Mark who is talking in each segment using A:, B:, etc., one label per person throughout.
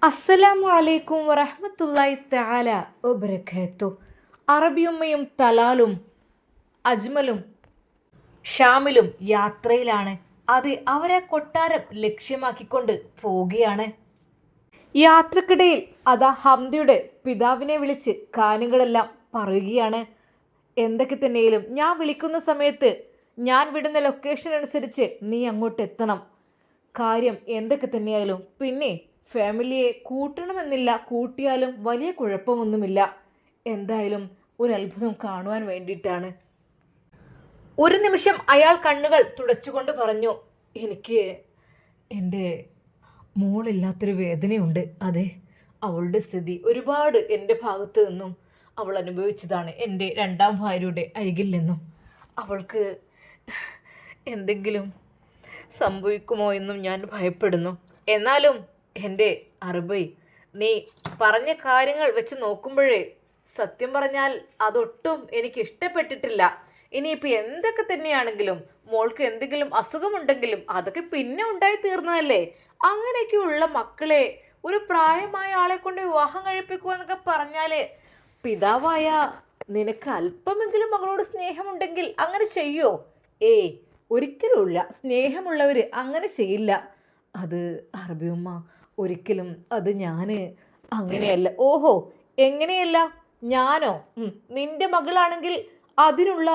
A: അസ്സലാമു അലൈക്കും വറഹ്മത്തുള്ളാഹി തആല വബറകാത്തു. അറബിയുമ്മയും തലാലും അജ്മലും ഷാമിലും യാത്രയിലാണ്. അത് അവരെ കൊട്ടാരം ലക്ഷ്യമാക്കിക്കൊണ്ട് പോവുകയാണ്. യാത്രക്കിടയിൽ അതാ ഹംദയുടെ പിതാവിനെ വിളിച്ച് കാര്യങ്ങളെല്ലാം പറയുകയാണ്. എന്തൊക്കെ തന്നെയാലും ഞാൻ വിളിക്കുന്ന സമയത്ത് ഞാൻ വിടുന്ന ലൊക്കേഷൻ അനുസരിച്ച് നീ അങ്ങോട്ട് എത്തണം. കാര്യം എന്തൊക്കെ തന്നെയായാലും പിന്നെ ഫാമിലിയെ കൂട്ടണമെന്നില്ല, കൂട്ടിയാലും വലിയ കുഴപ്പമൊന്നുമില്ല. എന്തായാലും ഒരു അത്ഭുതം കാണുവാൻ വേണ്ടിയിട്ടാണ്. ഒരു നിമിഷം അയാൾ കണ്ണുകൾ തുടച്ചുകൊണ്ട് പറഞ്ഞു, എനിക്ക് എൻ്റെ മോളില്ലാത്തൊരു വേദനയുണ്ട്. അതെ, അവളുടെ സ്ഥിതി ഒരുപാട് എൻ്റെ ഭാഗത്ത് നിന്നും അവൾ അനുഭവിച്ചതാണ്. എൻ്റെ രണ്ടാം ഭാര്യയുടെ അരികിൽ നിന്നും അവൾക്ക് എന്തെങ്കിലും സംഭവിക്കുമോ എന്നും ഞാൻ ഭയപ്പെടുന്നു. എന്നാലും എൻ്റെ അറുബൈ, നീ പറഞ്ഞ കാര്യങ്ങൾ വെച്ച് നോക്കുമ്പോഴേ സത്യം പറഞ്ഞാൽ അതൊട്ടും എനിക്ക് ഇഷ്ടപ്പെട്ടിട്ടില്ല. ഇനിയിപ്പോൾ എന്തൊക്കെ തന്നെയാണെങ്കിലും മോൾക്ക് എന്തെങ്കിലും അസുഖമുണ്ടെങ്കിലും അതൊക്കെ പിന്നെ ഉണ്ടായി തീർന്നതല്ലേ. അങ്ങനെയൊക്കെയുള്ള മക്കളെ ഒരു പ്രായമായ ആളെ കൊണ്ട് വിവാഹം കഴിപ്പിക്കുക എന്നൊക്കെ പറഞ്ഞാൽ പിതാവായ നിനക്ക് അല്പമെങ്കിലും മകളോട് സ്നേഹമുണ്ടെങ്കിൽ അങ്ങനെ ചെയ്യോ? ഏയ്, ഒരിക്കലുമില്ല. സ്നേഹമുള്ളവർ അങ്ങനെ ചെയ്യില്ല. അത് അറബിയുമ്മ ഒരിക്കലും അത് ഞാൻ അങ്ങനെയല്ല. ഓഹോ, എങ്ങനെയല്ല? ഞാനോ? നിന്റെ മകളാണെങ്കിൽ അതിനുള്ള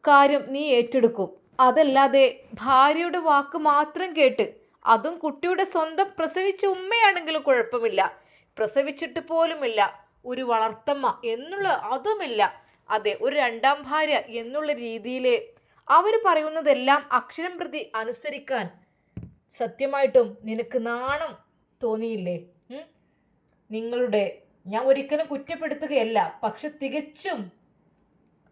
A: കാര്യം നീ ഏറ്റെടുക്കും. അതല്ലാതെ ഭാര്യയുടെ വാക്ക് മാത്രം കേട്ട്, അതും കുട്ടിയുടെ സ്വന്തം പ്രസവിച്ച ഉമ്മയാണെങ്കിലും കുഴപ്പമില്ല, പ്രസവിച്ചിട്ട് പോലുമില്ല, ഒരു വളർത്തമ്മ എന്നുള്ള അതുമില്ല, അതെ ഒരു രണ്ടാം ഭാര്യ എന്നുള്ള രീതിയിൽ അവർ പറയുന്നതെല്ലാം അക്ഷരം പ്രതി അനുസരിക്കാൻ സത്യമായിട്ടും നിനക്ക് നാണം തോന്നിയില്ലേ? നിങ്ങളുടെ, ഞാൻ ഒരിക്കലും കുറ്റപ്പെടുത്തുകയല്ല, പക്ഷെ തികച്ചും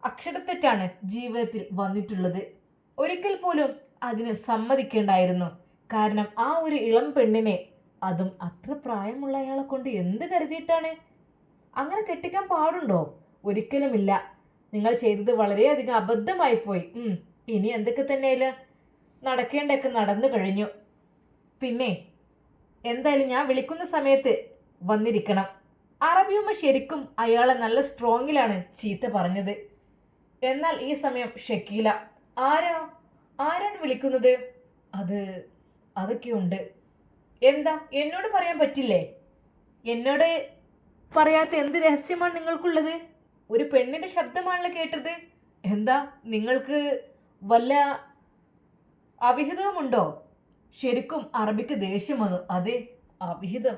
A: അക്ഷരത്തെറ്റാണ് ജീവിതത്തിൽ വന്നിട്ടുള്ളത്. ഒരിക്കൽ പോലും അതിന് സമ്മതിക്കേണ്ടായിരുന്നു. കാരണം ആ ഒരു ഇളം പെണ്ണിനെ, അതും അത്ര പ്രായമുള്ള അയാളെ കൊണ്ട് എന്ത് കരുതിയിട്ടാണ്? അങ്ങനെ കെട്ടിക്കാൻ പാടുണ്ടോ? ഒരിക്കലുമില്ല. നിങ്ങൾ ചെയ്തത് വളരെയധികം അബദ്ധമായി പോയി. ഇനി എന്തൊക്കെ തന്നെയല്ല, നടക്കേണ്ടതൊക്കെ നടന്നു കഴിഞ്ഞു. പിന്നെ എന്തായാലും ഞാൻ വിളിക്കുന്ന സമയത്ത് വന്നിരിക്കണം. അറബിയമ്മ ശരിക്കും അയാളെ നല്ല സ്ട്രോങ്ങിലാണ് ചീത്ത പറഞ്ഞത്. എന്നാൽ ഈ സമയം ഷക്കീല, ആരാണ് വിളിക്കുന്നത്? അതൊക്കെയുണ്ട്. എന്താ എന്നോട് പറയാൻ പറ്റില്ലേ? എന്നോട് പറയാത്ത എന്ത് രഹസ്യമാണ് നിങ്ങൾക്കുള്ളത്? ഒരു പെണ്ണിന്റെ ശബ്ദമാണല്ലോ കേട്ടത്. എന്താ നിങ്ങൾക്ക് വല്ല അവിഹിതവുമുണ്ടോ? ശരിക്കും അറബിക്ക് ദേഷ്യം വന്നു. അതെ, അവിഹിതം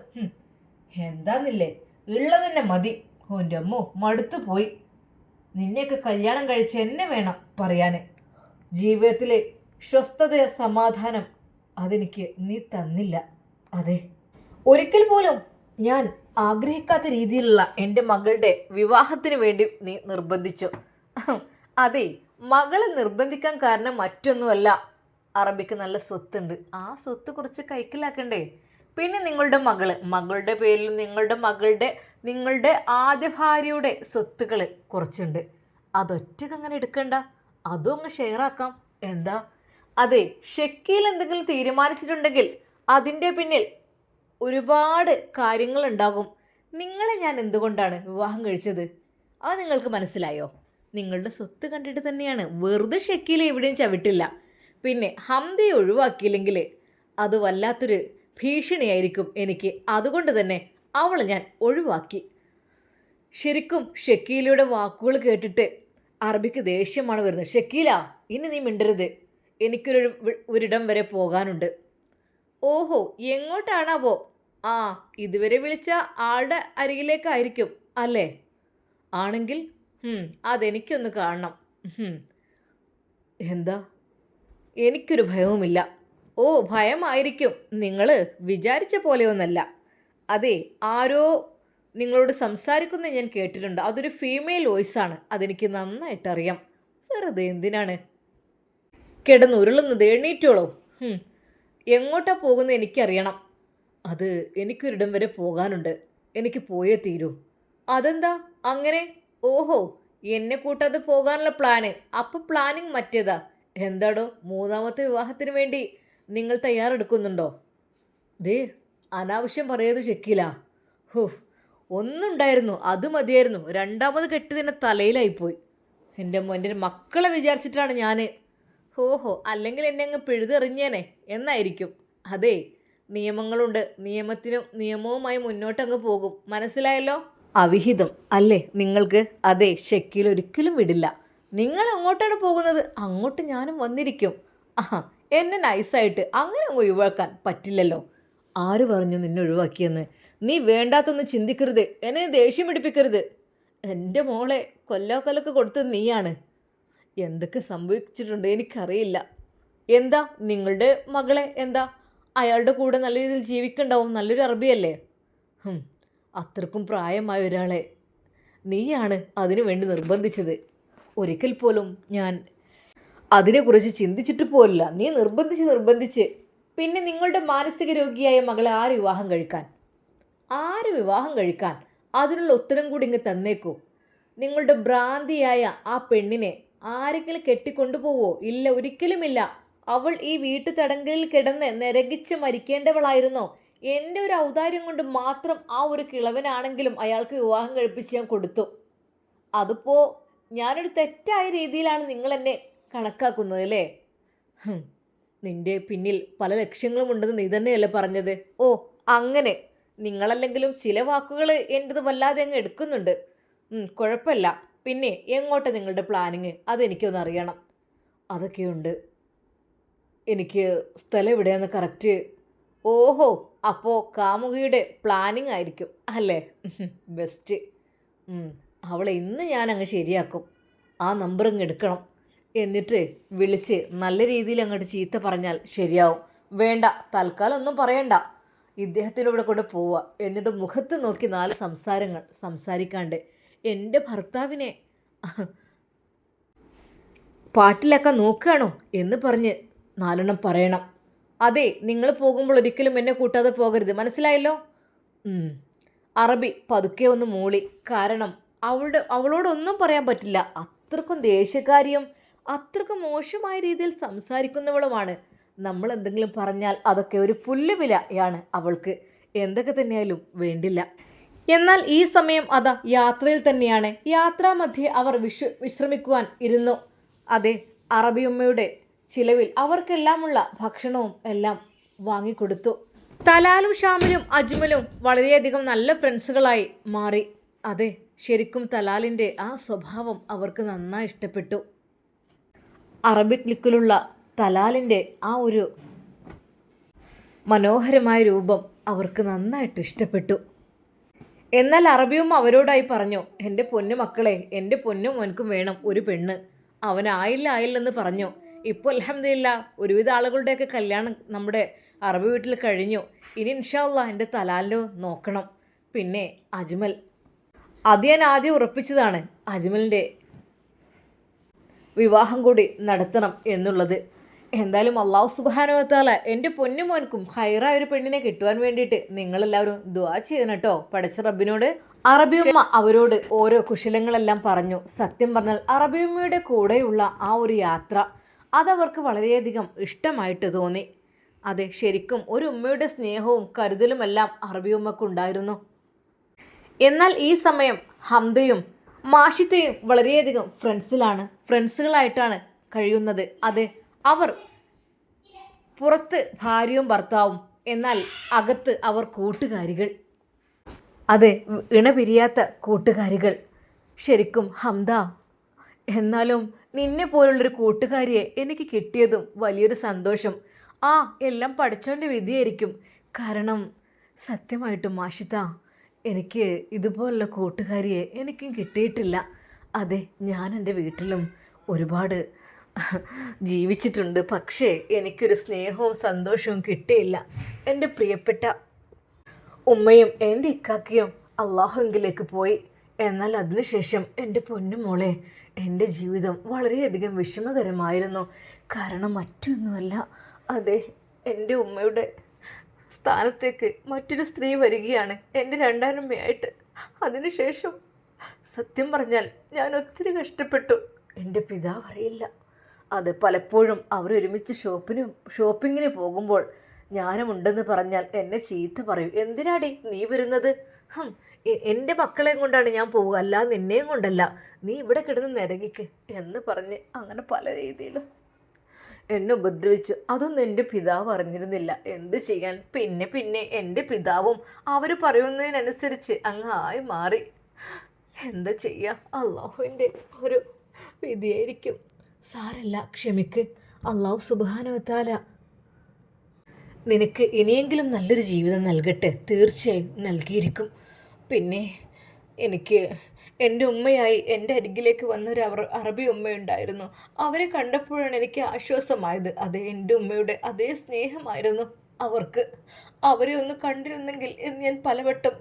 A: എന്താന്നില്ലേ, ഉള്ളത് തന്നെ മതി. ഓൻ്റെ അമ്മോ, മടുത്തു പോയി. നിന്നെയൊക്കെ കല്യാണം കഴിച്ച് എന്നെ വേണം പറയാന്. ജീവിതത്തിലെ സ്വസ്ഥത സമാധാനം അതെനിക്ക് നീ തന്നില്ല. അതെ, ഒരിക്കൽ പോലും ഞാൻ ആഗ്രഹിക്കാത്ത രീതിയിലുള്ള എൻ്റെ മകളുടെ വിവാഹത്തിന് വേണ്ടി നീ നിർബന്ധിച്ചു. അതെ, മകളെ നിർബന്ധിക്കാൻ കാരണം മറ്റൊന്നുമല്ല, അറബിക്ക് നല്ല സ്വത്തുണ്ട്. ആ സ്വത്ത് കുറച്ച് കൈക്കലാക്കണ്ടേ? പിന്നെ മകളുടെ പേരിൽ നിങ്ങളുടെ ആദ്യ ഭാര്യയുടെ സ്വത്തുക്കൾ കുറച്ചുണ്ട്. അതൊറ്റക്ക് അങ്ങനെ എടുക്കണ്ട, അതും അങ്ങ് ഷെയർ ആക്കാം. എന്താ? അതെ, ഷക്കീൽ എന്തെങ്കിലും തീരുമാനിച്ചിട്ടുണ്ടെങ്കിൽ അതിൻ്റെ പിന്നിൽ ഒരുപാട് കാര്യങ്ങളുണ്ടാകും. നിങ്ങളെ ഞാൻ എന്തുകൊണ്ടാണ് വിവാഹം കഴിച്ചത് അത് നിങ്ങൾക്ക് മനസ്സിലായോ? നിങ്ങളുടെ സ്വത്ത് കണ്ടിട്ട് തന്നെയാണ്. വെറുതെ ഷക്കീൽ എവിടെയും ചവിട്ടില്ല. പിന്നെ ഹംദയെ ഒഴിവാക്കിയില്ലെങ്കിൽ അത് വല്ലാത്തൊരു ഭീഷണിയായിരിക്കും എനിക്ക്. അതുകൊണ്ട് തന്നെ അവളെ ഞാൻ ഒഴിവാക്കി. ശരിക്കും ഷക്കീലയുടെ വാക്കുകൾ കേട്ടിട്ട് അറബിക്ക് ദേഷ്യമാണ് വരുന്നത്. ഷക്കീല, ഇനി നീ മിണ്ടരുത്. ഒരിടം വരെ പോകാനുണ്ട്. ഓഹോ, എങ്ങോട്ടാണാവോ? ഇതുവരെ വിളിച്ച ആളുടെ അരികിലേക്കായിരിക്കും അല്ലേ? ആണെങ്കിൽ അതെനിക്കൊന്ന് കാണണം. എന്താ? എനിക്കൊരു ഭയവുമില്ല. ഓ, ഭയമായിരിക്കും. നിങ്ങൾ വിചാരിച്ച പോലെയൊന്നല്ല. അതെ, ആരോ നിങ്ങളോട് സംസാരിക്കുന്നത് ഞാൻ കേട്ടിട്ടുണ്ട്. അതൊരു ഫീമെയിൽ വോയിസാണ്. അതെനിക്ക് നന്നായിട്ടറിയാം. വെറുതെ എന്തിനാണ് കിടന്നുരുളുന്നത്? എണ്ണീറ്റോളൂ. എങ്ങോട്ടാ പോകുന്നത് എനിക്കറിയണം. അത് എനിക്കൊരിടം വരെ പോകാനുണ്ട്. എനിക്ക് പോയേ തീരൂ. അതെന്താ അങ്ങനെ? ഓഹോ, എന്നെ കൂട്ടാതെ പോകാനുള്ള പ്ലാന്. അപ്പം പ്ലാനിങ് മറ്റേതാ. എന്താടോ, മൂന്നാമത്തെ വിവാഹത്തിന് വേണ്ടി നിങ്ങൾ തയ്യാറെടുക്കുന്നുണ്ടോ? ദേ, അനാവശ്യം പറയത് ഷെക്കീല. ഹോ, ഒന്നുണ്ടായിരുന്നു അത് മതിയായിരുന്നു. രണ്ടാമത് കെട്ടി തന്നെ തലയിലായിപ്പോയി. എൻ്റെ മക്കളെ വിചാരിച്ചിട്ടാണ് ഞാൻ. ഓഹോ, അല്ലെങ്കിൽ എന്നെ അങ്ങ് പിഴുതെറിഞ്ഞേനെ എന്നായിരിക്കും. അതെ, നിയമങ്ങളുണ്ട്. നിയമവുമായി മുന്നോട്ടങ്ങ് പോകും. മനസ്സിലായല്ലോ? അവിഹിതം അല്ലേ നിങ്ങൾക്ക്? അതെ, ഷക്കീൽ ഒരിക്കലും വിടില്ല. നിങ്ങൾ അങ്ങോട്ടാണ് പോകുന്നത്, അങ്ങോട്ട് ഞാനും വന്നിരിക്കും. ആഹാ, എന്നെ നൈസായിട്ട് അങ്ങനെ അങ്ങ് ഒഴിവാക്കാൻ പറ്റില്ലല്ലോ. ആര് പറഞ്ഞു നിന്നെ ഒഴിവാക്കിയെന്ന്? നീ വേണ്ടാത്തൊന്ന് ചിന്തിക്കരുത്, എന്നെ ദേഷ്യം പിടിപ്പിക്കരുത്. എൻ്റെ മോളെ കൊല്ലാക്കൊലക്ക് കൊടുത്തത് നീയാണ്. എന്തൊക്കെ സംഭവിച്ചിട്ടുണ്ട് എനിക്കറിയില്ല. എന്താ നിങ്ങളുടെ മകളെ എന്താ അയാളുടെ കൂടെ നല്ല രീതിയിൽ ജീവിക്കണ്ടാവും, നല്ലൊരു അറബിയല്ലേ? അത്രക്കും പ്രായമായ ഒരാളെ നീയാണ് അതിനു വേണ്ടി നിർബന്ധിച്ചത്. ഒരിക്കൽ പോലും ഞാൻ അതിനെക്കുറിച്ച് ചിന്തിച്ചിട്ട് പോലില്ല. നീ നിർബന്ധിച്ച്. പിന്നെ നിങ്ങളുടെ മാനസിക രോഗിയായ മകളെ ആര് വിവാഹം കഴിക്കാൻ? അതിനുള്ള ഉത്തരം കൂടി ഇങ്ങ് തന്നേക്കൂ. നിങ്ങളുടെ ഭ്രാന്തിയായ ആ പെണ്ണിനെ ആരെങ്കിലും കെട്ടിക്കൊണ്ടുപോവോ? ഇല്ല, ഒരിക്കലുമില്ല. അവൾ ഈ വീട്ടുതടങ്കലിൽ കിടന്ന് നരകിച്ച് മരിക്കേണ്ടവളായിരുന്നോ? എൻ്റെ ഒരു ഔദാര്യം കൊണ്ട് മാത്രം ആ ഒരു കിളവനാണെങ്കിലും അയാൾക്ക് വിവാഹം കഴിപ്പിച്ച് ഞാൻ കൊടുത്തു. അതിപ്പോൾ ഞാനൊരു തെറ്റായ രീതിയിലാണ് നിങ്ങൾ എന്നെ കണക്കാക്കുന്നത് അല്ലേ? നിന്റെ പിന്നിൽ പല ലക്ഷ്യങ്ങളും ഉണ്ടെന്ന് നീ തന്നെയല്ലേ പറഞ്ഞത്? ഓ, അങ്ങനെ. നിങ്ങളല്ലെങ്കിലും ചില വാക്കുകൾ എൻ്റെത് വല്ലാതെ അങ്ങ് എടുക്കുന്നുണ്ട്. കുഴപ്പമില്ല. പിന്നെ എങ്ങോട്ടാണ് നിങ്ങളുടെ പ്ലാനിങ്? അതെനിക്കൊന്ന് അറിയണം. അതൊക്കെയുണ്ട്. എനിക്ക് സ്ഥലം എവിടെയാന്ന് കറക്റ്റ്. ഓഹോ, അപ്പോൾ കാമുകിയുടെ പ്ലാനിങ് ആയിരിക്കും അല്ലേ? ബെസ്റ്റ്. അവളെ ഇന്ന് ഞാൻ അങ്ങ് ശരിയാക്കും. ആ നമ്പർ അങ്ങ് എടുക്കണം. എന്നിട്ട് വിളിച്ച് നല്ല രീതിയിൽ അങ്ങോട്ട് ചീത്ത പറഞ്ഞാൽ ശരിയാവും. വേണ്ട, തൽക്കാലം ഒന്നും പറയണ്ട. ഇദ്ദേഹത്തിനൂടെ കൂടെ പോവുക. എന്നിട്ട് മുഖത്ത് നോക്കി 4 സംസാരങ്ങൾ സംസാരിക്കാണ്ട് എൻ്റെ ഭർത്താവിനെ പാട്ടിലാക്കാൻ നോക്കുകയാണോ എന്ന് പറഞ്ഞ് 4 പറയണം. അതെ, നിങ്ങൾ പോകുമ്പോൾ ഒരിക്കലും എന്നെ കൂട്ടാതെ പോകരുത്. മനസ്സിലായല്ലോ? അറബി പതുക്കെ ഒന്ന് മൂളി. കാരണം അവളോടൊന്നും പറയാൻ പറ്റില്ല. അത്രക്കും ദേഷ്യക്കാരിയും അത്രക്കും മോശമായ രീതിയിൽ സംസാരിക്കുന്നവളുമാണ്. നമ്മൾ എന്തെങ്കിലും പറഞ്ഞാൽ അതൊക്കെ ഒരു പുല്ലുവിലയാണ് അവൾക്ക്. എന്തൊക്കെ തന്നെയായാലും വേണ്ടില്ല. എന്നാൽ ഈ സമയം അതാ യാത്രയിൽ തന്നെയാണ്. യാത്രാമധ്യേ അവർ വിശ്രമിക്കുവാൻ ഇരുന്നു. അതെ, അറബിയമ്മയുടെ ചിലവിൽ അവർക്കെല്ലാമുള്ള ഭക്ഷണവും എല്ലാം വാങ്ങിക്കൊടുത്തു. തലാലും ഷാമിലും അജ്മലും വളരെയധികം നല്ല ഫ്രണ്ട്സുകളായി മാറി. അതെ, ശരിക്കും തലാലിൻ്റെ ആ സ്വഭാവം അവർക്ക് നന്നായി ഇഷ്ടപ്പെട്ടു. അറബിക് ലുക്കിലുള്ള തലാലിൻ്റെ ആ ഒരു മനോഹരമായ രൂപം അവർക്ക് നന്നായിട്ട് ഇഷ്ടപ്പെട്ടു. എന്നാൽ അറബിയും അവരോടായി പറഞ്ഞു, എൻ്റെ പൊന്നു മക്കളെ, എൻ്റെ പൊന്നു മോൻക്കും വേണം ഒരു പെണ്ണ്. അവനായില്ലെന്ന് പറഞ്ഞു. ഇപ്പോൾ അൽഹംദുലില്ലാ ഒരുവിധ ആളുകളുടെയൊക്കെ കല്യാണം നമ്മുടെ അറബി വീട്ടിൽ കഴിഞ്ഞു. ഇനി ഇൻഷാ അല്ലാഹ് എൻ്റെ തലാലിന് നോക്കണം. പിന്നെ അജ്മൽ, അത് ഞാൻ ആദ്യം ഉറപ്പിച്ചതാണ്. അജ്മലിൻ്റെ വിവാഹം കൂടി നടത്തണം എന്നുള്ളത്. എന്തായാലും അള്ളാഹു സുബ്ഹാനഹു വ തആല എൻ്റെ പൊന്നു മോൻക്കും ഹൈറായ ഒരു പെണ്ണിനെ കിട്ടുവാൻ വേണ്ടിയിട്ട് നിങ്ങളെല്ലാവരും ദുആ ചെയ്യണം കേട്ടോ പടച്ച റബ്ബിനോട്. അറബിയമ്മ അവരോട് ഓരോ കുശലങ്ങളെല്ലാം പറഞ്ഞു. സത്യം പറഞ്ഞാൽ അറബിയമ്മയുടെ കൂടെയുള്ള ആ ഒരു യാത്ര അതവർക്ക് വളരെയധികം ഇഷ്ടമായിട്ട് തോന്നി. അതെ, ശരിക്കും ഒരു ഉമ്മയുടെ സ്നേഹവും കരുതലുമെല്ലാം അറബിയമ്മക്കുണ്ടായിരുന്നു. എന്നാൽ ഈ സമയം ഹംദയും മാഷിത്തയും വളരെയധികം ഫ്രണ്ട്സുകളായിട്ടാണ് കഴിയുന്നത്. അതെ, അവർ പുറത്ത് ഭാര്യയും ഭർത്താവും, എന്നാൽ അകത്ത് അവർ കൂട്ടുകാരികൾ. അതെ, ഇണപിരിയാത്ത കൂട്ടുകാരികൾ. ശരിക്കും ഹംദ, എന്നാലും നിന്നെ പോലുള്ളൊരു കൂട്ടുകാരിയെ എനിക്ക് കിട്ടിയതും വലിയൊരു സന്തോഷം. എല്ലാം പടച്ചോൻ്റെ വിധിയായിരിക്കും. കാരണം സത്യമായിട്ടും മാഷിത്ത, എനിക്ക് ഇതുപോലുള്ള കൂട്ടുകാരിയെ എനിക്കും കിട്ടിയിട്ടില്ല. അതെ, ഞാൻ എൻ്റെ വീട്ടിലും ഒരുപാട് ജീവിച്ചിട്ടുണ്ട്. പക്ഷേ എനിക്കൊരു സ്നേഹവും സന്തോഷവും കിട്ടിയില്ല. എൻ്റെ പ്രിയപ്പെട്ട ഉമ്മയും എൻ്റെ ഇക്കാക്കയും അള്ളാഹുവിലേക്ക് പോയി. എന്നാൽ അതിനുശേഷം എൻ്റെ പൊന്നുമോളെ, എൻ്റെ ജീവിതം വളരെയധികം വിഷമകരമായിരുന്നു. കാരണം മറ്റൊന്നുമല്ല, അതെ, എൻ്റെ ഉമ്മയുടെ സ്ഥാനത്തേക്ക് മറ്റൊരു സ്ത്രീ വരികയാണ് എൻ്റെ 2ാം അമ്മയായിട്ട്. അതിനുശേഷം സത്യം പറഞ്ഞാൽ ഞാൻ ഒത്തിരി കഷ്ടപ്പെട്ടു. എൻ്റെ പിതാവ് അറിയില്ല. അത് പലപ്പോഴും അവരൊരുമിച്ച് ഷോപ്പിങ്ങിന് പോകുമ്പോൾ ഞാനും ഉണ്ടെന്ന് പറഞ്ഞാൽ എന്നെ ചീത്ത പറയും. എന്തിനാടി നീ വരുന്നത്? എൻ്റെ മക്കളെയും കൊണ്ടാണ് ഞാൻ പോവുക, അല്ലാതെ നിന്നെയും കൊണ്ടല്ല. നീ ഇവിടെ കിടന്ന് നിരകിക്ക് എന്ന് പറഞ്ഞ് അങ്ങനെ പല രീതിയിലും എന്നെ ഉപദ്രവിച്ചു. അതൊന്നും എൻ്റെ പിതാവ് അറിഞ്ഞിരുന്നില്ല. എന്ത് ചെയ്യാൻ? പിന്നെ പിന്നെ എൻ്റെ പിതാവും അവർ പറയുന്നതിനനുസരിച്ച് അങ്ങ് ആയി മാറി. എന്താ ചെയ്യുക? അള്ളാഹുവിൻ്റെ ഒരു വിധിയായിരിക്കും. സാരല്ല, ക്ഷമിക്ക്. അള്ളാഹു സുബ്ഹാനഹു വ തആല നിനക്ക് ഇനിയെങ്കിലും നല്ലൊരു ജീവിതം നൽകട്ടെ. തീർച്ചയായും നൽകിയിരിക്കും. പിന്നെ എനിക്ക് എൻ്റെ ഉമ്മയായി എൻ്റെ അരികിലേക്ക് വന്നൊരു അറബി ഉമ്മയുണ്ടായിരുന്നു. അവരെ കണ്ടപ്പോഴാണ് എനിക്ക് ആശ്വാസമായത്. അതേ, എൻ്റെ ഉമ്മയുടെ അതേ സ്നേഹമായിരുന്നു അവർക്ക്. അവരെ ഒന്ന് കണ്ടിരുന്നെങ്കിൽ എന്ന് ഞാൻ പലവട്ടം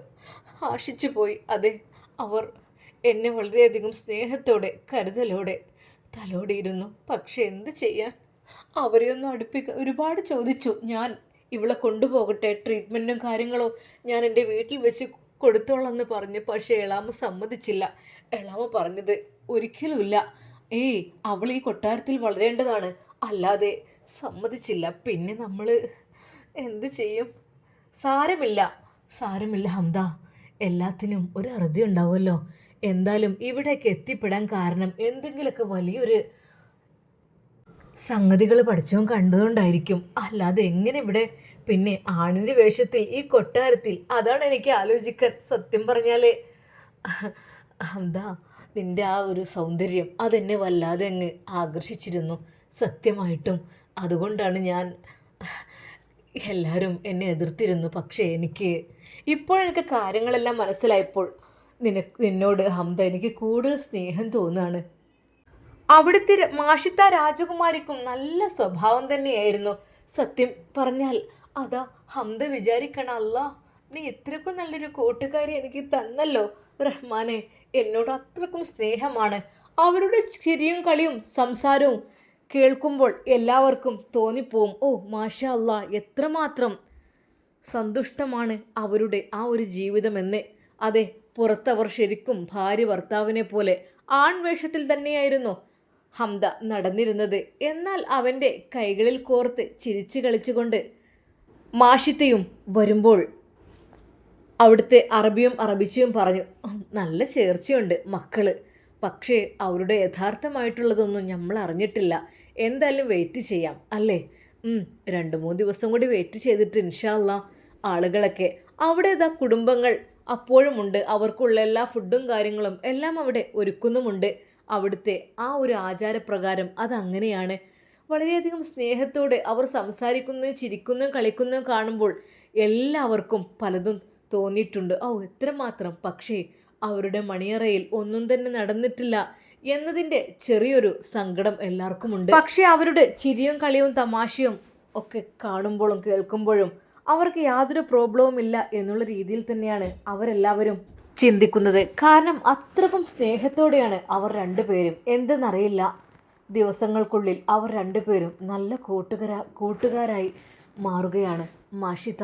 A: ആശിച്ചു പോയി. അതെ, അവർ എന്നെ വളരെയധികം സ്നേഹത്തോടെ കരുതലോടെ തലോടിയിരുന്നു. പക്ഷെ എന്ത് ചെയ്യാൻ, അവരെ ഒന്നും ഒരുപാട് ചോദിച്ചു. ഞാൻ ഇവളെ കൊണ്ടുപോകട്ടെ, ട്രീറ്റ്മെൻറ്റും കാര്യങ്ങളോ ഞാൻ എൻ്റെ വീട്ടിൽ വെച്ച് കൊടുത്തോളാം പറഞ്ഞു. പക്ഷേ എളാമ സമ്മതിച്ചില്ല. എളാമ പറഞ്ഞത് ഒരിക്കലുമില്ല, അവൾ ഈ കൊട്ടാരത്തിൽ വളരേണ്ടതാണ്, അല്ലാതെ സമ്മതിച്ചില്ല. പിന്നെ നമ്മൾ എന്ത് ചെയ്യും? സാരമില്ല, സാരമില്ല ഹംദ, എല്ലാത്തിനും ഒരു അറുതി ഉണ്ടാവുമല്ലോ. എന്തായാലും ഇവിടേക്ക് എത്തിപ്പെടാൻ കാരണം എന്തെങ്കിലുമൊക്കെ വലിയൊരു സംഗതികൾ പഠിച്ചവൻ കണ്ടതുകൊണ്ടായിരിക്കും. അല്ലാതെ എങ്ങനെ ഇവിടെ? പിന്നെ ആണിൻ്റെ വേഷത്തിൽ ഈ കൊട്ടാരത്തിൽ, അതാണ് എനിക്ക് ആലോചിക്കാൻ. സത്യം പറഞ്ഞാൽ എന്താ, നിൻ്റെ ആ ഒരു സൗന്ദര്യം അതെന്നെ വല്ലാതെ അങ്ങ് ആകർഷിച്ചിരുന്നു സത്യമായിട്ടും. അതുകൊണ്ടാണ് ഞാൻ, എല്ലാവരും എന്നെ എതിർത്തിരുന്നു. പക്ഷേ ഇപ്പോഴെനിക്ക് കാര്യങ്ങളെല്ലാം മനസ്സിലായപ്പോൾ നിന്നോട് ഹംദ എനിക്ക് കൂടുതൽ സ്നേഹം തോന്നുകയാണ്. അവിടുത്തെ മാഷിത്ത രാജകുമാരിക്കും നല്ല സ്വഭാവം തന്നെയായിരുന്നു. സത്യം പറഞ്ഞാൽ അതാ ഹംദ വിചാരിക്കണം, അല്ലാ, നീ ഇത്രക്കും നല്ലൊരു കൂട്ടുകാരി എനിക്ക് തന്നല്ലോ റഹ്മാനെ. എന്നോട് അത്രക്കും സ്നേഹമാണ്. അവരുടെ ചിരിയും കളിയും സംസാരവും കേൾക്കുമ്പോൾ എല്ലാവർക്കും തോന്നിപ്പോവും, ഓ മാഷാ അല്ലാ, എത്രമാത്രം സന്തുഷ്ടമാണ് അവരുടെ ആ ഒരു ജീവിതമെന്ന്. അതെ, പുറത്തവർ ശരിക്കും ഭാര്യ ഭർത്താവിനെ പോലെ ആൺവേഷത്തിൽ തന്നെയായിരുന്നു ഹംദ നടന്നിരുന്നത്. എന്നാൽ അവൻ്റെ കൈകളിൽ കോർത്ത് ചിരിച്ചു കളിച്ചുകൊണ്ട് മാഷിത്തയും വരുമ്പോൾ അവിടുത്തെ അറബിയും അറബിച്ചയും പറഞ്ഞു, നല്ല ചേർച്ചയുണ്ട് മക്കള്, പക്ഷേ അവരുടെ യഥാർത്ഥമായിട്ടുള്ളതൊന്നും നമ്മൾ അറിഞ്ഞിട്ടില്ല. എന്തായാലും വെയിറ്റ് ചെയ്യാം അല്ലേ? 2-3 ദിവസം കൂടി വെയിറ്റ് ചെയ്തിട്ട് ഇൻഷാ അല്ലാ ആളുകളൊക്കെ അവിടെ കുടുംബങ്ങൾ അപ്പോഴുമുണ്ട്. അവർക്കുള്ള എല്ലാ ഫുഡും കാര്യങ്ങളും എല്ലാം അവിടെ ഒരുക്കുന്നുമുണ്ട്. അവിടുത്തെ ആ ഒരു ആചാരപ്രകാരം അതങ്ങനെയാണ്. വളരെയധികം സ്നേഹത്തോടെ അവർ സംസാരിക്കുന്നതും ചിരിക്കുന്നതും കളിക്കുന്നതും കാണുമ്പോൾ എല്ലാവർക്കും പലതും തോന്നിയിട്ടുണ്ട്. എത്രമാത്രം. പക്ഷേ അവരുടെ മണിയറയിൽ ഒന്നും തന്നെ നടന്നിട്ടില്ല എന്നതിൻ്റെ ചെറിയൊരു സങ്കടം എല്ലാവർക്കുമുണ്ട്. പക്ഷേ അവരുടെ ചിരിയും കളിയും തമാശയും ഒക്കെ കാണുമ്പോഴും കേൾക്കുമ്പോഴും അവർക്ക് യാതൊരു പ്രോബ്ലവും ഇല്ല എന്നുള്ള രീതിയിൽ തന്നെയാണ് അവരെല്ലാവരും ചിന്തിക്കുന്നത്. കാരണം അത്രക്കും സ്നേഹത്തോടെയാണ് അവർ രണ്ടുപേരും. എന്തെന്നറിയില്ല, ദിവസങ്ങൾക്കുള്ളിൽ അവർ രണ്ടുപേരും നല്ല കൂട്ടുകാരായി മാറുകയാണ്. മാഷിത,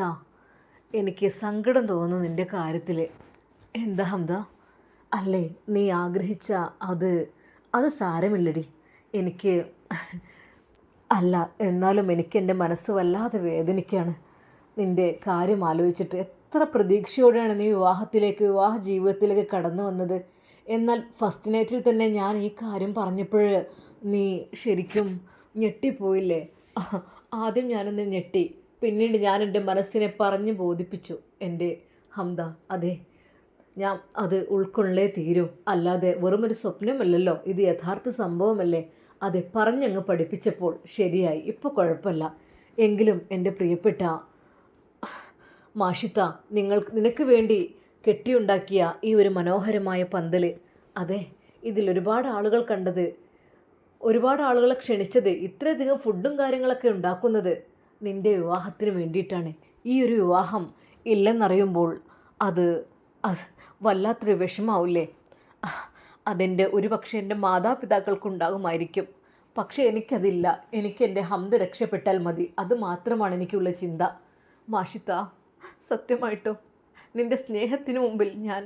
A: എനിക്ക് സങ്കടം തോന്നുന്നു നിൻ്റെ കാര്യത്തിൽ. എന്താ ഹംദ? അല്ലേ, നീ ആഗ്രഹിച്ച അത് സാരമില്ലടി. അല്ല, എന്നാലും എനിക്ക് എൻ്റെ മനസ്സ് വല്ലാതെ വേദനിക്കുകയാണ് നിൻ്റെ കാര്യം ആലോചിച്ചിട്ട്. എത്ര പ്രതീക്ഷയോടെയാണ് നീ വിവാഹ ജീവിതത്തിലേക്ക് കടന്നു വന്നത്. എന്നാൽ ഫസ്റ്റ് നൈറ്റിൽ തന്നെ ഞാൻ ഈ കാര്യം പറഞ്ഞപ്പോൾ നീ ശരിക്കും ഞെട്ടിപ്പോയില്ലേ? ആദ്യം ഞാനൊന്ന് ഞെട്ടി, പിന്നീട് ഞാൻ എൻ്റെ മനസ്സിനെ പറഞ്ഞു ബോധിപ്പിച്ചു എൻ്റെ ഹംദ. അതെ, ഞാൻ അത് ഉൾക്കൊള്ളേ തീരൂ, അല്ലാതെ വെറുമൊരു സ്വപ്നമല്ലല്ലോ, ഇത് യഥാർത്ഥ സംഭവമല്ലേ. അതെ, പറഞ്ഞങ്ങ് പഠിപ്പിച്ചപ്പോൾ ശരിയായി, ഇപ്പോൾ കുഴപ്പമില്ല. എങ്കിലും എൻ്റെ പ്രിയപ്പെട്ട മാഷിത്ത, നിനക്ക് വേണ്ടി കെട്ടിയുണ്ടാക്കിയ ഈ ഒരു മനോഹരമായ പന്തൽ, അതെ, ഇതിൽ ഒരുപാട് ആളുകൾ കണ്ടത്, ഒരുപാട് ആളുകളെ ക്ഷണിച്ചത്, ഇത്രയധികം ഫുഡും കാര്യങ്ങളൊക്കെ ഉണ്ടാക്കുന്നത് നിൻ്റെ വിവാഹത്തിന് വേണ്ടിയിട്ടാണ്. ഈ ഒരു വിവാഹം ഇല്ലെന്നറിയുമ്പോൾ അത് വല്ലാത്തൊരു വിഷമാവില്ലേ? അതെൻ്റെ പക്ഷേ എൻ്റെ മാതാപിതാക്കൾക്കുണ്ടാകുമായിരിക്കും. പക്ഷേ എനിക്കതില്ല. എനിക്ക് എൻ്റെ ഹംദ രക്ഷപ്പെട്ടാൽ മതി, അത് മാത്രമാണ് എനിക്കുള്ള ചിന്ത. മാഷിത്ത, സത്യമായിട്ടും നിൻ്റെ സ്നേഹത്തിന് മുമ്പിൽ ഞാൻ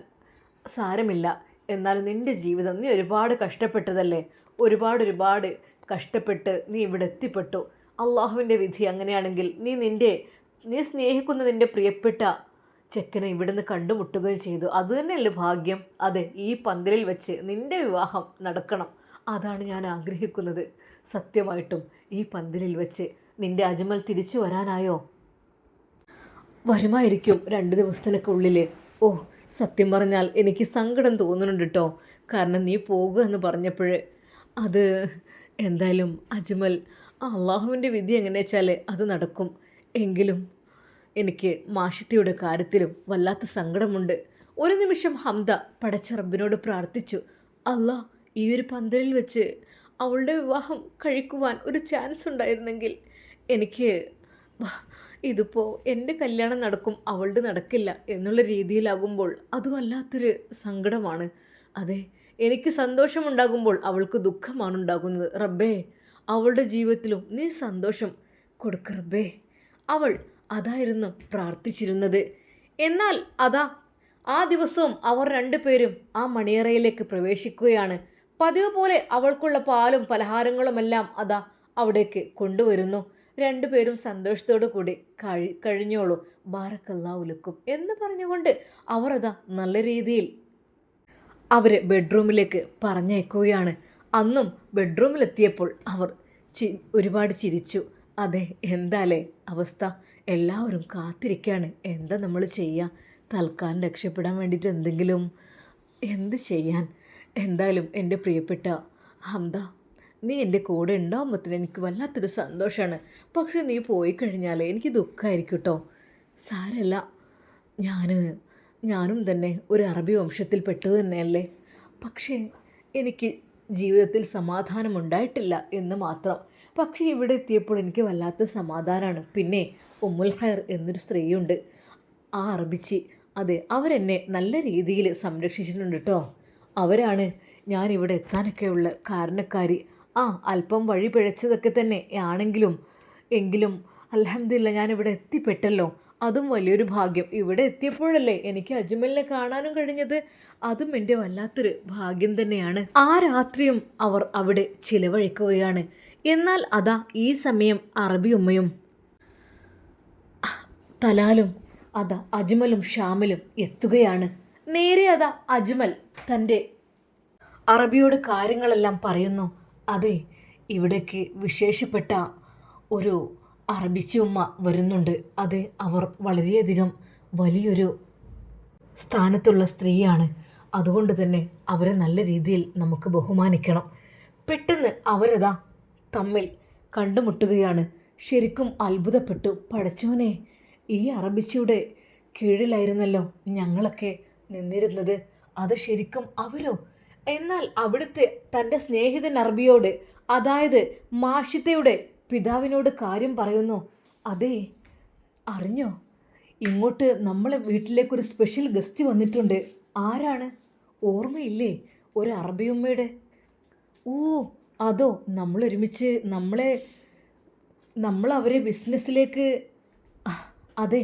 A: സാരമില്ല. എന്നാൽ നിൻ്റെ ജീവിതം, നീ ഒരുപാട് കഷ്ടപ്പെട്ടതല്ലേ, ഒരുപാട് കഷ്ടപ്പെട്ട് നീ ഇവിടെ എത്തിപ്പെട്ടു. അള്ളാഹുവിൻ്റെ വിധി അങ്ങനെയാണെങ്കിൽ നീ നിൻ്റെ നീ സ്നേഹിക്കുന്ന നിൻ്റെ പ്രിയപ്പെട്ട ചെക്കനെ ഇവിടുന്ന് കണ്ടുമുട്ടുകയും ചെയ്തു. അതുതന്നെയല്ലേ ഭാഗ്യം. അതെ, ഈ പന്തലിൽ വെച്ച് നിൻ്റെ വിവാഹം നടക്കണം. അതാണ് ഞാൻ ആഗ്രഹിക്കുന്നത്. സത്യമായിട്ടും ഈ പന്തലിൽ വെച്ച് നിൻ്റെ അജ്മൽ തിരിച്ചു വരാനായോ? വരുമായിരിക്കും 2 ദിവസത്തിനൊക്കെ ഉള്ളിൽ. ഓ, സത്യം പറഞ്ഞാൽ എനിക്ക് സങ്കടം തോന്നുന്നുണ്ട് കേട്ടോ. കാരണം നീ പോകുക എന്ന് പറഞ്ഞപ്പോൾ അത് എന്തായാലും അജ്മൽ, അള്ളാഹുവിൻ്റെ വിധി എങ്ങനെ വെച്ചാൽ അത് നടക്കും. എങ്കിലും എനിക്ക് മാഷിത്തിയുടെ കാര്യത്തിലും വല്ലാത്ത സങ്കടമുണ്ട്. ഒരു നിമിഷം ഹംദ പടച്ച റബ്ബിനോട് പ്രാർത്ഥിച്ചു, അല്ലാ, ഈ ഒരു പന്തലിൽ വെച്ച് അവളുടെ വിവാഹം കഴിക്കുവാൻ ഒരു ചാൻസ് ഉണ്ടായിരുന്നെങ്കിൽ എനിക്ക് ഇതിപ്പോൾ എൻ്റെ കല്യാണം നടക്കും, അവളുടെ നടക്കില്ല എന്നുള്ള രീതിയിലാകുമ്പോൾ അത് വല്ലാത്തൊരു സങ്കടമാണ്. അതെ, എനിക്ക് സന്തോഷമുണ്ടാകുമ്പോൾ അവൾക്ക് ദുഃഖമാണ് ഉണ്ടാകുന്നത്. റബ്ബേ, അവളുടെ ജീവിതത്തിലും നീ സന്തോഷം കൊടുക്ക റബ്ബേ. അവൾ അതായിരുന്നു പ്രാർത്ഥിച്ചിരുന്നത്. എന്നാൽ അതാ ആ ദിവസവും അവർ 2 പേരും ആ മണിയറയിലേക്ക് പ്രവേശിക്കുകയാണ്. പതിവ് പോലെ അവൾക്കുള്ള പാലും പലഹാരങ്ങളുമെല്ലാം അതാ അവിടേക്ക് കൊണ്ടുവരുന്നു. 2 പേരും സന്തോഷത്തോടു കൂടി കഴിഞ്ഞോളൂ, ബാറക്കല്ലാഹു ലക്കും എന്ന് പറഞ്ഞുകൊണ്ട് അവർ അതാ നല്ല രീതിയിൽ അവർ ബെഡ്റൂമിലേക്ക് പറഞ്ഞയക്കുകയാണ്. അന്നും ബെഡ്റൂമിലെത്തിയപ്പോൾ അവർ ഒരുപാട് ചിരിച്ചു. അതെ, എന്താലേ അവസ്ഥ, എല്ലാവരും കാത്തിരിക്കുകയാണ്. എന്താ നമ്മൾ ചെയ്യുക? തൽക്കാലം രക്ഷപ്പെടാൻ വേണ്ടിയിട്ട് എന്ത് ചെയ്യാൻ? എന്തായാലും എൻ്റെ പ്രിയപ്പെട്ട ഹംദ, നീ എൻ്റെ കൂടെ ഉണ്ടാകുമ്പോഴത്തേന് എനിക്ക് വല്ലാത്തൊരു സന്തോഷമാണ്. പക്ഷെ നീ പോയി കഴിഞ്ഞാൽ എനിക്ക് ദുഃഖമായിരിക്കും കേട്ടോ. സാരല്ല, ഞാനും തന്നെ ഒരു അറബി വംശത്തിൽ പെട്ടത് തന്നെയല്ലേ. പക്ഷേ എനിക്ക് ജീവിതത്തിൽ സമാധാനം ഉണ്ടായിട്ടില്ല എന്ന് മാത്രം. പക്ഷേ ഇവിടെ എത്തിയപ്പോൾ എനിക്ക് വല്ലാത്ത സമാധാനമാണ്. പിന്നെ ഉമ്മുൽ ഖൈർ എന്നൊരു സ്ത്രീയുണ്ട്, ആ അറബിച്ചി. അതെ, അവരെന്നെ നല്ല രീതിയിൽ സംരക്ഷിച്ചിട്ടുണ്ട് കേട്ടോ. അവരാണ് ഞാനിവിടെ എത്താനൊക്കെയുള്ള കാരണക്കാരി. അല്പം വഴി പിഴച്ചതൊക്കെ തന്നെ എങ്കിലും അൽഹംദുലില്ലാ ഞാനിവിടെ എത്തിപ്പെട്ടല്ലോ. അതും വലിയൊരു ഭാഗ്യം. ഇവിടെ എത്തിയപ്പോഴല്ലേ എനിക്ക് അജ്മലിനെ കാണാനും കഴിഞ്ഞത്. അതും എൻ്റെ വല്ലാത്തൊരു ഭാഗ്യം തന്നെയാണ്. ആ രാത്രിയും അവർ അവിടെ ചിലവഴിക്കുകയാണ്. എന്നാൽ അതാ ഈ സമയം അറബി ഉമ്മയും തലാലും അതാ അജ്മലും ഷാമിലും എത്തുകയാണ്. നേരെ അതാ അജ്മൽ തൻ്റെ അറബിയോട് കാര്യങ്ങളെല്ലാം പറയുന്നു. അതെ, ഇവിടേക്ക് വിശേഷപ്പെട്ട ഒരു അറബിച്ചി ഉമ്മ വരുന്നുണ്ട്. അതെ, അവർ വളരെയധികം വലിയൊരു സ്ഥാനത്തുള്ള സ്ത്രീയാണ്. അതുകൊണ്ട് തന്നെ അവരെ നല്ല രീതിയിൽ നമുക്ക് ബഹുമാനിക്കണം. പെട്ടെന്ന് അവരതാ തമ്മിൽ കണ്ടുമുട്ടുകയാണ്. ശരിക്കും അത്ഭുതപ്പെട്ടു. പടച്ചോനെ, ഈ അറബിച്ചിയുടെ കീഴിലായിരുന്നല്ലോ ഞങ്ങളൊക്കെ നിന്നിരുന്നത്. അത് ശരിക്കും അവരോ? എന്നാൽ അവിടുത്തെ തൻ്റെ സ്നേഹിതൻ അറബിയോട്, അതായത് മാഷിത്തയുടെ പിതാവിനോട് കാര്യം പറയുന്നു. അതെ, അറിഞ്ഞോ, ഇങ്ങോട്ട് നമ്മളെ വീട്ടിലേക്കൊരു സ്പെഷ്യൽ ഗസ്റ്റ് വന്നിട്ടുണ്ട്. ആരാണ്? ഓർമ്മയില്ലേ? ഒരു അറബിയമ്മയുടെ. ഓ, അതോ, നമ്മളൊരുമിച്ച് നമ്മൾ അവരെ ബിസിനസ്സിലേക്ക്, അതെ,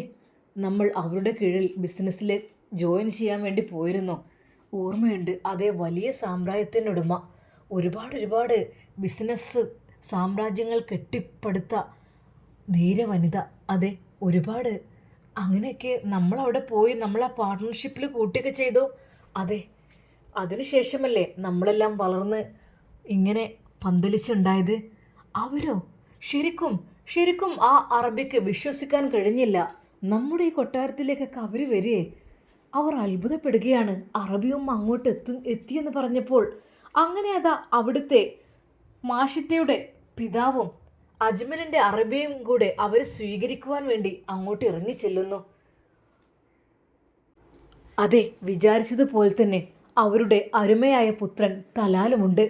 A: നമ്മൾ അവരുടെ കീഴിൽ ബിസിനസ്സിൽ ജോയിൻ ചെയ്യാൻ വേണ്ടി പോയിരുന്നു. ഓർമ്മയുണ്ട്. അതേ, വലിയ സാമ്രാജ്യത്തിനുടമ, ഒരുപാട് ബിസിനസ് സാമ്രാജ്യങ്ങൾ കെട്ടിപ്പടുത്ത ധീര വനിത. അതെ, ഒരുപാട് അങ്ങനെയൊക്കെ നമ്മളവിടെ പോയി നമ്മൾ ആ പാർട്ട്ണർഷിപ്പിൽ കൂട്ടിയൊക്കെ ചെയ്തു. അതെ, അതിനുശേഷമല്ലേ നമ്മളെല്ലാം വളർന്ന് ഇങ്ങനെ പന്തലിച്ചുണ്ടായത്. അവരോ? ശരിക്കും ആ അറബിക്ക് വിശ്വസിക്കാൻ കഴിഞ്ഞില്ല. നമ്മുടെ ഈ കൊട്ടാരത്തിലേക്കൊക്കെ അവർ വരികയെ. അവർ അത്ഭുതപ്പെടുകയാണ്. അറബിയും അങ്ങോട്ട് എത്തിയെന്ന് പറഞ്ഞപ്പോൾ അങ്ങനെ അതാ അവിടുത്തെ മാഷിത്തയുടെ പിതാവും അജ്മലിൻ്റെ അറബിയും കൂടെ അവരെ സ്വീകരിക്കുവാൻ വേണ്ടി അങ്ങോട്ട് ഇറങ്ങിച്ചെല്ലുന്നു. അതെ, വിചാരിച്ചതുപോലെ തന്നെ അവരുടെ അരുമയായ പുത്രൻ തലാലുമുണ്ട്.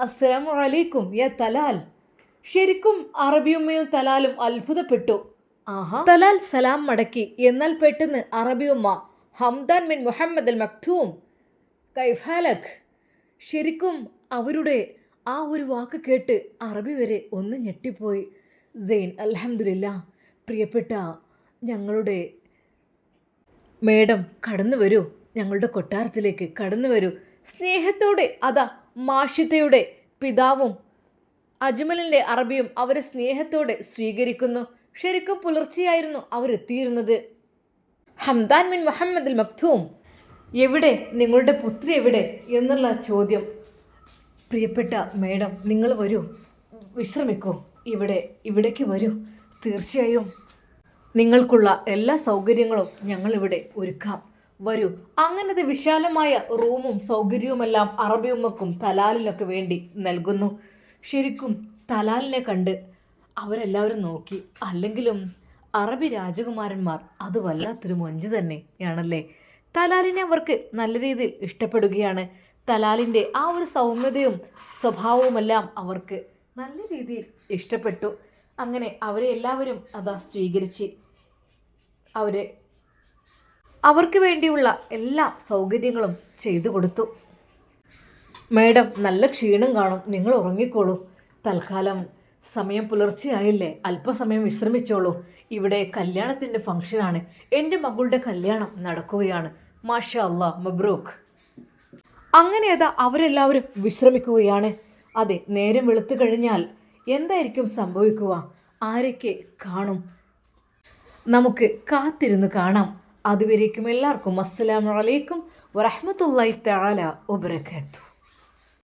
A: അസ്സലാമു അലൈക്കും യാ തലാൽ. ശരിക്കും അറബിയുമ്മയും തലാലും അത്ഭുതപ്പെട്ടു. തലാൽ സലാം മടക്കി. എന്നാൽ പെട്ടെന്ന് അറബിയുമ്മ, Hamdan bin Mohammed Al Maktoum, കൈഫ് ഹാലക്. ശരിക്കും അവരുടെ ആ ഒരു വാക്ക് കേട്ട് അറബി വരെ ഒന്ന് ഞെട്ടിപ്പോയി. സെയ്ൻ, അൽഹംദുലില്ലാ, പ്രിയപ്പെട്ട ഞങ്ങളുടെ മേഡം കടന്നു വരൂ, ഞങ്ങളുടെ കൊട്ടാരത്തിലേക്ക് കടന്നു വരൂ. സ്നേഹത്തോടെ അതാ മാഷിത്തയുടെ പിതാവും അജ്മലിൻ്റെ അറബിയും അവരെ സ്നേഹത്തോടെ സ്വീകരിക്കുന്നു. ശരിക്കും പുലർച്ചെയായിരുന്നു അവരെത്തിയിരുന്നത്. Hamdan bin Mohammed Al Maktoum, എവിടെ, നിങ്ങളുടെ പുത്രി എവിടെ എന്നുള്ള ചോദ്യം. പ്രിയപ്പെട്ട മേഡം, നിങ്ങൾ വരൂ, വിശ്രമിക്കൂ, ഇവിടേക്ക് വരൂ, തീർച്ചയായും നിങ്ങൾക്കുള്ള എല്ലാ സൗകര്യങ്ങളും ഞങ്ങളിവിടെ ഒരുക്കാം, വരൂ. അങ്ങനത്തെ വിശാലമായ റൂമും സൗകര്യവുമെല്ലാം അറബി ഉമ്മക്കും തലാലിനൊക്കെ വേണ്ടി നൽകുന്നു. ശരിക്കും തലാലിനെ കണ്ട് അവരെല്ലാവരും നോക്കി. അല്ലെങ്കിലും അറബി രാജകുമാരന്മാർ അത് വല്ലാത്തൊരു മൊഞ്ച് തന്നെയാണല്ലേ. തലാലിനെ അവർക്ക് നല്ല രീതിയിൽ ഇഷ്ടപ്പെടുകയാണ്. തലാലിൻ്റെ ആ ഒരു സൗമ്യതയും സ്വഭാവവുമെല്ലാം അവർക്ക് നല്ല രീതിയിൽ ഇഷ്ടപ്പെട്ടു. അങ്ങനെ അവരെ എല്ലാവരും അതാ സ്വീകരിച്ച് അവർക്ക് വേണ്ടിയുള്ള എല്ലാ സൗകര്യങ്ങളും ചെയ്തു കൊടുത്തു. മേഡം, നല്ല ക്ഷീണം കാണും, നിങ്ങൾ ഉറങ്ങിക്കോളൂ. തൽക്കാലം സമയം പുലർച്ചെയായില്ലേ, അല്പസമയം വിശ്രമിച്ചോളൂ. ഇവിടെ കല്യാണത്തിൻ്റെ ഫംഗ്ഷനാണ്, എൻ്റെ മകളുടെ കല്യാണം നടക്കുകയാണ്. മാഷാ അല്ലാ, മബ്രൂക്ക്. അങ്ങനെ അതാ അവരെല്ലാവരും വിശ്രമിക്കുകയാണ്. അതെ, നേരം വെളുത്തു കഴിഞ്ഞാൽ എന്തായിരിക്കും സംഭവിക്കുക, ആരൊക്കെ കാണും, നമുക്ക് കാത്തിരുന്ന് കാണാം. അതുവരേക്കും എല്ലാവർക്കും അസ്സലാമു അലൈക്കും വറഹ്മത്തുള്ളാഹി തആല വബറകാതുഹു.